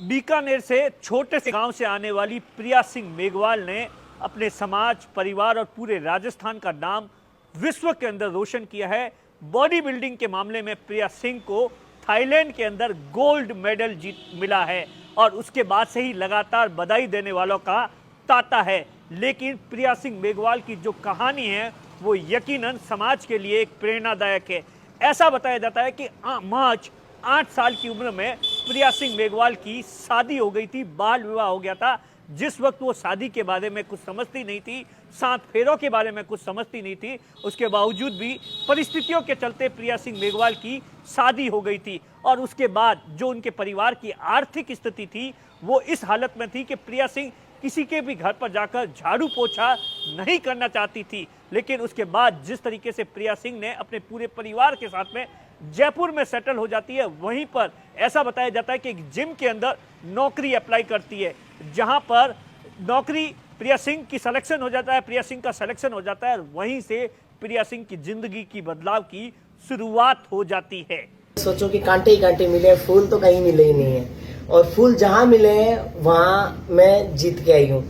बीकानेर से छोटे से गांव से आने वाली प्रिया सिंह मेघवाल ने अपने समाज, परिवार और पूरे राजस्थान का नाम विश्व के अंदर रोशन किया है। बॉडी बिल्डिंग के मामले में प्रिया सिंह को थाईलैंड के अंदर गोल्ड मेडल मिला है और उसके बाद से ही लगातार बधाई देने वालों का तांता है। लेकिन प्रिया सिंह मेघवाल की जो कहानी है वो यकीनन समाज के लिए एक प्रेरणादायक है। ऐसा बताया जाता है कि मार्च 8 साल की उम्र में प्रिया सिंह मेघवाल की शादी हो गई थी, बाल विवाह हो गया था। जिस वक्त वो शादी के बारे में कुछ समझती नहीं थी, 7 फेरों के बारे में कुछ समझती नहीं थी, उसके बावजूद भी परिस्थितियों के चलते प्रिया सिंह मेघवाल की शादी हो गई थी। और उसके बाद जो उनके परिवार की आर्थिक स्थिति थी वो इस हालत में थी कि प्रिया सिंह किसी के भी घर पर जाकर झाड़ू पोछा नहीं करना चाहती थी। लेकिन उसके बाद जिस तरीके से प्रिया सिंह ने अपने पूरे परिवार के साथ में जयपुर में सेटल हो जाती है, वहीं पर ऐसा बताया जाता है कि एक जिम के अंदर नौकरी अप्लाई करती है, जहां पर नौकरी प्रिया सिंह की सिलेक्शन हो जाता है, प्रिया सिंह का सिलेक्शन हो जाता है और वहीं से प्रिया सिंह की जिंदगी की बदलाव की शुरुआत हो जाती है। सोचो कि कांटे ही कांटे मिले, फूल तो कहीं मिले ही नहीं है और फूल जहां मिले हैं वहां मैं जीत के आई हूँ।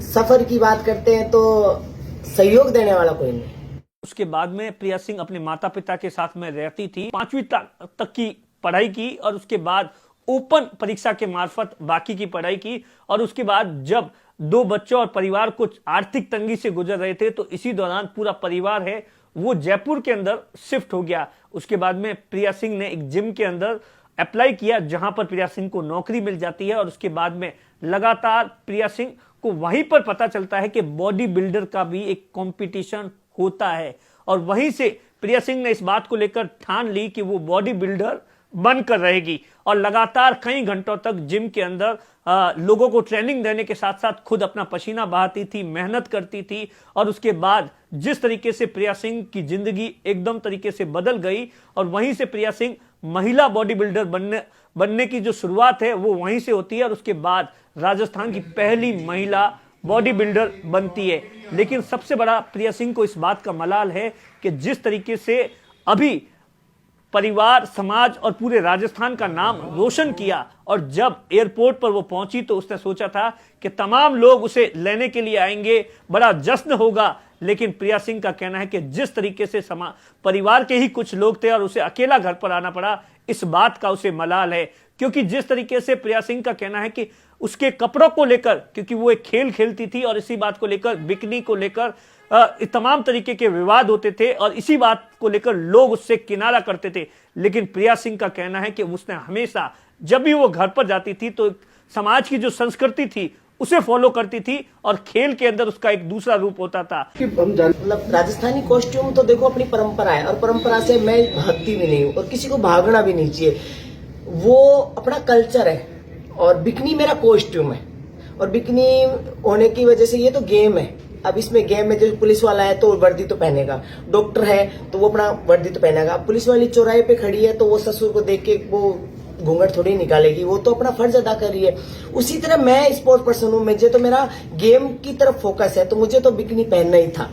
सफर की बात करते हैं तो सहयोग देने वाला कोई नहीं। उसके बाद में प्रिया सिंह अपने माता पिता के साथ में रहती थी, 5वीं तक की पढ़ाई की और उसके बाद ओपन परीक्षा के मार्फत बाकी की पढ़ाई की। और उसके बाद जब 2 बच्चों और परिवार कुछ आर्थिक तंगी से गुजर रहे थे तो इसी दौरान पूरा परिवार है वो जयपुर के अंदर शिफ्ट हो गया। उसके बाद में प्रिया सिंह ने एक जिम के अंदर अप्लाई किया, जहां पर प्रिया सिंह को नौकरी मिल जाती है। और उसके बाद में लगातार प्रिया सिंह को वहीं पर पता चलता है कि बॉडी बिल्डर का भी एक कंपटीशन होता है और वहीं से प्रिया सिंह ने इस बात को लेकर ठान ली कि वो बॉडी बिल्डर बनकर रहेगी और लगातार कई घंटों तक जिम के अंदर लोगों को ट्रेनिंग देने के साथ साथ खुद अपना पसीना बहाती थी, मेहनत करती थी। और उसके बाद जिस तरीके से प्रिया सिंह की जिंदगी एकदम तरीके से बदल गई और वहीं से प्रिया सिंह महिला बॉडी बिल्डर बनने की जो शुरुआत है वो वहीं से होती है और उसके बाद राजस्थान की पहली महिला बॉडी बिल्डर बनती है। लेकिन सबसे बड़ा प्रिया सिंह को इस बात का मलाल है कि जिस तरीके से अभी परिवार, समाज और पूरे राजस्थान का नाम रोशन किया और जब एयरपोर्ट पर वो पहुंची तो उसने सोचा था कि तमाम लोग उसे लेने के लिए आएंगे, बड़ा जश्न होगा। लेकिन प्रिया सिंह का कहना है कि जिस तरीके से परिवार के ही कुछ लोग थे और उसे अकेला घर पर आना पड़ा, इस बात का उसे मलाल है। क्योंकि जिस तरीके से प्रिया सिंह का कहना है कि उसके कपड़ों को लेकर, क्योंकि वो एक खेल खेलती थी और इसी बात को लेकर, बिकनी को लेकर तमाम तरीके के विवाद होते थे और इसी बात को लेकर लोग उससे किनारा करते थे। लेकिन प्रिया सिंह का कहना है कि उसने हमेशा जब भी वो घर पर जाती थी तो समाज की जो संस्कृति थी उसे फॉलो करती थी और खेल के अंदर उसका एक दूसरा रूप होता था। मतलब राजस्थानी कॉस्ट्यूम तो देखो अपनी परंपरा है और परंपरा से मैं भागती भी नहीं हूँ और किसी को भागना भी नहीं चाहिए, वो अपना कल्चर है। और बिकनी मेरा कॉस्ट्यूम है और बिकनी होने की वजह से ये तो गेम है। अब इसमें गेम में जो पुलिस वाला है तो वर्दी तो पहनेगा, डॉक्टर है तो वो अपना वर्दी तो पहनेगा। पुलिस वाली चौराहे पे खड़ी है तो वो ससुर को देख के वो घूंघट थोड़ी निकालेगी, वो तो अपना फर्ज अदा कर रही है। उसी तरह मैं स्पोर्ट पर्सन हूँ, मुझे तो मेरा गेम की तरफ फोकस है तो मुझे तो बिकनी पहनना ही था।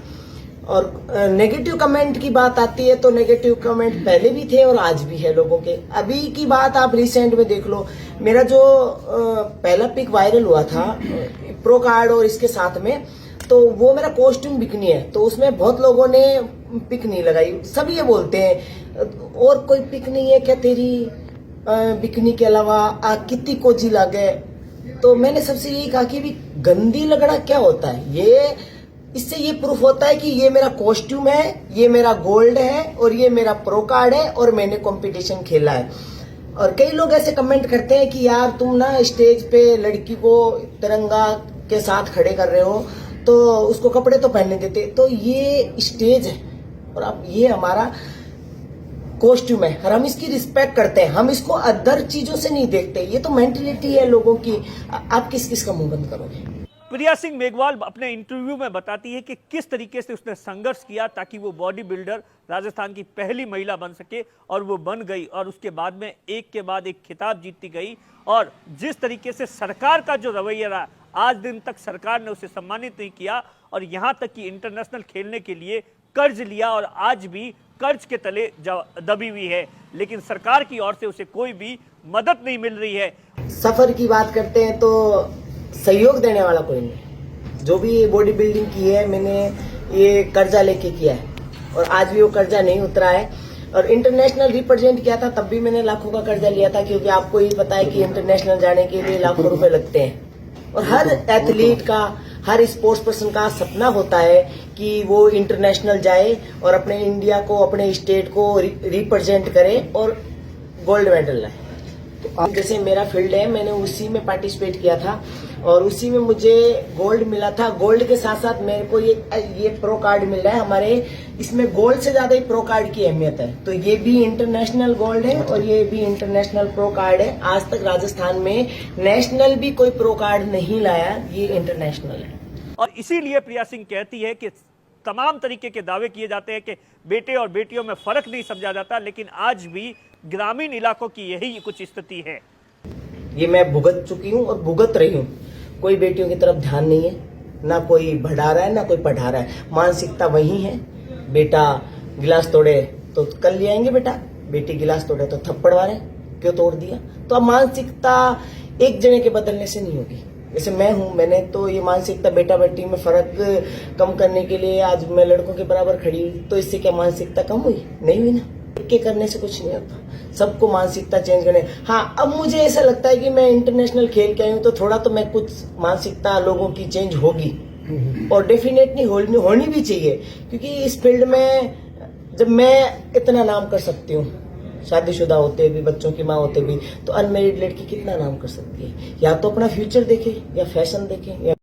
और नेगेटिव कमेंट की बात आती है तो नेगेटिव कमेंट पहले भी थे और आज भी है लोगों के। अभी की बात आप रिसेंट में देख लो, मेरा जो पहला पिक वायरल हुआ था प्रो कार्ड और इसके साथ में, तो वो मेरा कॉस्ट्यूम बिकनी है तो उसमें बहुत लोगों ने पिक नहीं लगाई। सभी ये बोलते हैं और कोई पिक नहीं है क्या तेरी बिकनी के अलावा, कितनी कोजी लागे। तो मैंने सबसे यही कहा कि भी गंदी लगना क्या होता है, ये इससे ये प्रूफ होता है कि ये मेरा कॉस्ट्यूम है, ये मेरा गोल्ड है और ये मेरा प्रो कार्ड है और मैंने कंपटीशन खेला है। और कई लोग ऐसे कमेंट करते हैं कि यार तुम ना स्टेज पे लड़की को तिरंगा के साथ खड़े कर रहे हो तो उसको कपड़े तो पहनने देते। तो ये स्टेज है और अब ये हमारा कॉस्ट्यूम है और हम इसकी रिस्पेक्ट करते हैं, हम इसको अदर चीजों से नहीं देखते। ये तो मेंटलिटी है लोगों की। आप किस का मुंह बंद करोगे। प्रिया सिंह मेघवाल अपने इंटरव्यू में बताती है कि किस तरीके से उसने संघर्ष किया ताकि वो बॉडी बिल्डर राजस्थान की पहली महिला बन सके और वो बन गई और उसके बाद में एक के बाद एक खिताब जीतती गई। और जिस तरीके से सरकार का जो रवैया रहा, आज दिन तक सरकार ने उसे सम्मानित नहीं किया और यहाँ तक कि इंटरनेशनल खेलने के लिए कर्ज लिया और आज भी कर्ज के तले दबी हुई है। लेकिन सरकार की ओर से उसे कोई भी मदद नहीं मिल रही है। सफर की बात करते हैं तो सहयोग देने वाला कोई नहीं। जो भी बॉडी बिल्डिंग की है मैंने ये कर्जा लेके किया है और आज भी वो कर्जा नहीं उतरा है। और इंटरनेशनल रिप्रेजेंट किया था तब भी मैंने लाखों का कर्जा लिया था, क्योंकि आपको ही पता है कि इंटरनेशनल जाने के लिए लाखों रुपए लगते हैं। और हर एथलीट का, हर स्पोर्ट्स पर्सन का सपना होता है कि वो इंटरनेशनल जाए और अपने इंडिया को, अपने स्टेट को रिप्रेजेंट करे और गोल्ड मेडल लाए। तो जैसे मेरा फील्ड है, मैंने उसी में पार्टिसिपेट किया था और उसी में मुझे गोल्ड मिला था। गोल्ड के साथ साथ मेरे को ये प्रो कार्ड मिल रहा है। हमारे इसमें गोल्ड से ज्यादा ही प्रो कार्ड की अहमियत है। तो ये भी इंटरनेशनल गोल्ड है और ये भी इंटरनेशनल प्रो कार्ड है। आज तक राजस्थान में नेशनल भी कोई प्रो कार्ड नहीं लाया, ये इंटरनेशनल है। और इसीलिए प्रिया सिंह कहती है कि तमाम तरीके के दावे किए जाते हैं कि बेटे और बेटियों में फर्क नहीं समझा जाता, लेकिन आज भी ग्रामीण इलाकों की यही कुछ स्थिति है। ये मैं भुगत चुकी हूँ और भुगत रही हूँ। कोई बेटियों की तरफ ध्यान नहीं है, ना कोई बढ़ा रहा है ना कोई पढ़ा रहा है। मानसिकता वही है, बेटा गिलास तोड़े तो कल ले आएंगे बेटा, बेटी गिलास तोड़े तो थप्पड़ मारे, क्यों तोड़ दिया। तो अब मानसिकता एक जने के बदलने से नहीं होगी। जैसे मैं हूँ, मैंने तो ये मानसिकता बेटा बेटी में फर्क कम करने के लिए आज मैं लड़कों के बराबर खड़ी हुई, तो इससे क्या मानसिकता कम हुई? नहीं हुई ना। के करने से कुछ नहीं होता, सबको मानसिकता चेंज करने। हाँ, अब मुझे ऐसा लगता है कि मैं इंटरनेशनल खेल के आई हूँ तो थोड़ा तो मैं कुछ मानसिकता लोगों की चेंज होगी और डेफिनेटली होनी भी चाहिए, क्योंकि इस फील्ड में जब मैं इतना नाम कर सकती हूँ, शादीशुदा होते भी, बच्चों की माँ होते भी, तो अनमेरिड लड़की कितना नाम कर सकती है। या तो अपना फ्यूचर देखे या फैशन देखे या